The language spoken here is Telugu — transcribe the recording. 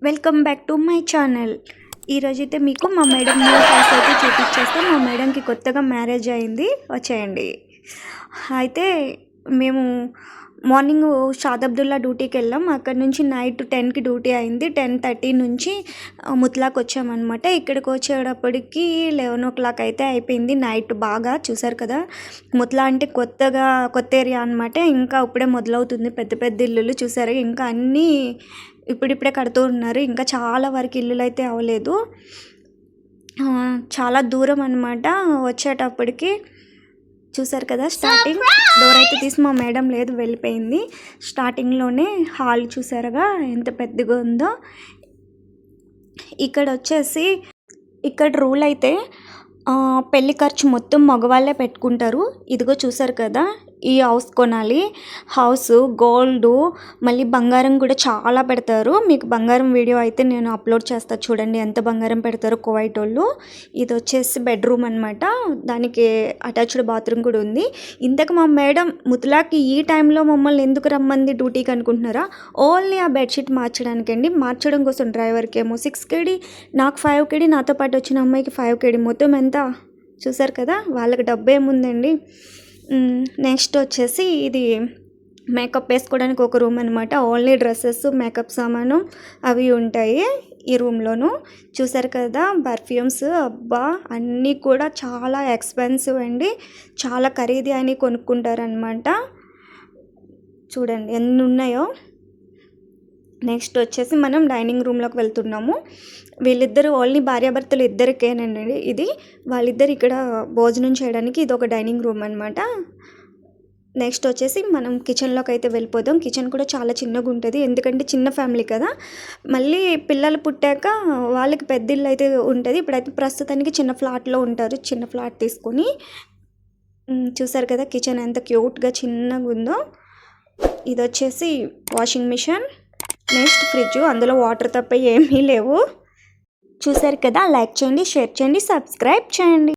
Welcome back to my channel. ఈరోజైతే మీకు మా మేడం న్యూ హౌస్ అయితే చూపించేస్తాం. మా మేడంకి కొత్తగా మ్యారేజ్ అయింది, వచ్చేయండి. అయితే మేము మార్నింగ్ షాదబ్దుల్లా డ్యూటీకి వెళ్ళాం. అక్కడ నుంచి నైట్ 10కి డ్యూటీ అయింది. 10:30 నుంచి ముత్లాకి వచ్చామన్నమాట. ఇక్కడికి వచ్చేటప్పటికి 11 అయితే అయిపోయింది. నైట్ బాగా చూసారు కదా. ముత్లా అంటే కొత్త ఏరియా అనమాట. ఇంకా ఇప్పుడే మొదలవుతుంది. పెద్ద పెద్ద ఇల్లులు చూసారు. ఇంకా అన్నీ ఇప్పుడిప్పుడే కడుతూ ఉన్నారు. ఇంకా చాలా వరకు ఇల్లులు అయితే అవ్వలేదు. చాలా దూరం అనమాట. వచ్చేటప్పటికి చూసారు కదా, స్టార్టింగ్ డోర్ అయితే తీసి మా మేడం లేదు, వెళ్ళిపోయింది. స్టార్టింగ్లోనే హాల్ చూసారుగా ఎంత పెద్దగా ఉందో. ఇక్కడ వచ్చేసి ఇక్కడ రూల్ అయితే పెళ్లి ఖర్చు మొత్తం మగవాళ్ళే పెట్టుకుంటారు. ఇదిగో చూసారు కదా, ఈ హౌస్ కొనాలి. హౌస్, గోల్డ్, మళ్ళీ బంగారం కూడా చాలా పెడతారు. మీకు బంగారం వీడియో అయితే నేను అప్లోడ్ చేస్తాను, చూడండి ఎంత బంగారం పెడతారు కువైట్ వాళ్ళు. ఇది వచ్చేసి బెడ్రూమ్ అనమాట. దానికి అటాచ్డ్ బాత్రూమ్ కూడా ఉంది. ఇంతకు మా మేడం ముతలాకి ఈ టైంలో మమ్మల్ని ఎందుకు రమ్మంది డ్యూటీకి అనుకుంటున్నారా? ఓన్లీ ఆ బెడ్షీట్ మార్చడానికండి. మార్చడం కోసం డ్రైవర్కి ఏమో 6 KD, నాకు 5 KD, నాతో పాటు వచ్చిన అమ్మాయికి 5 KD. మొత్తం ఎంత చూసారు కదా. వాళ్ళకి డబ్బు ఏముందండి. నెక్స్ట్ వచ్చేసి ఇది మేకప్ వేసుకోవడానికి ఒక రూమ్ అనమాట. ఓన్లీ డ్రెస్సెస్, మేకప్ సామాను అవి ఉంటాయి ఈ రూమ్లోను. చూసారు కదా, పర్ఫ్యూమ్స్, అబ్బా అన్నీ కూడా చాలా ఎక్స్పెన్సివ్ అండి. చాలా ఖరీదు అని కొనుక్కుంటారనమాట. చూడండి ఎన్ని ఉన్నాయో. నెక్స్ట్ వచ్చేసి మనం డైనింగ్ రూమ్లోకి వెళ్తున్నాము. వీళ్ళిద్దరు ఓన్లీ భార్యాభర్తలు ఇద్దరికేనండి ఇది. వాళ్ళిద్దరు ఇక్కడ భోజనం చేయడానికి ఇది ఒక డైనింగ్ రూమ్ అనమాట. నెక్స్ట్ వచ్చేసి మనం కిచెన్లోకి అయితే వెళ్ళిపోదాం. కిచెన్ కూడా చాలా చిన్నగా ఉంటుంది, ఎందుకంటే చిన్న ఫ్యామిలీ కదా. మళ్ళీ పిల్లలు పుట్టాక వాళ్ళకి పెద్ద ఇల్లు అయితే ఉంటుంది. ఇప్పుడైతే ప్రస్తుతానికి చిన్న ఫ్లాట్లో ఉంటారు. చిన్న ఫ్లాట్ తీసుకొని చూసారు కదా కిచెన్ ఎంత క్యూట్గా చిన్నగా ఉందో. ఇది వచ్చేసి వాషింగ్ మిషన్. నెక్స్ట్ ఫ్రిడ్జ్, అందులో వాటర్ తప్ప ఏమీ లేవు. చూసారు కదా, లైక్ చేయండి, షేర్ చేయండి, సబ్స్క్రైబ్ చేయండి.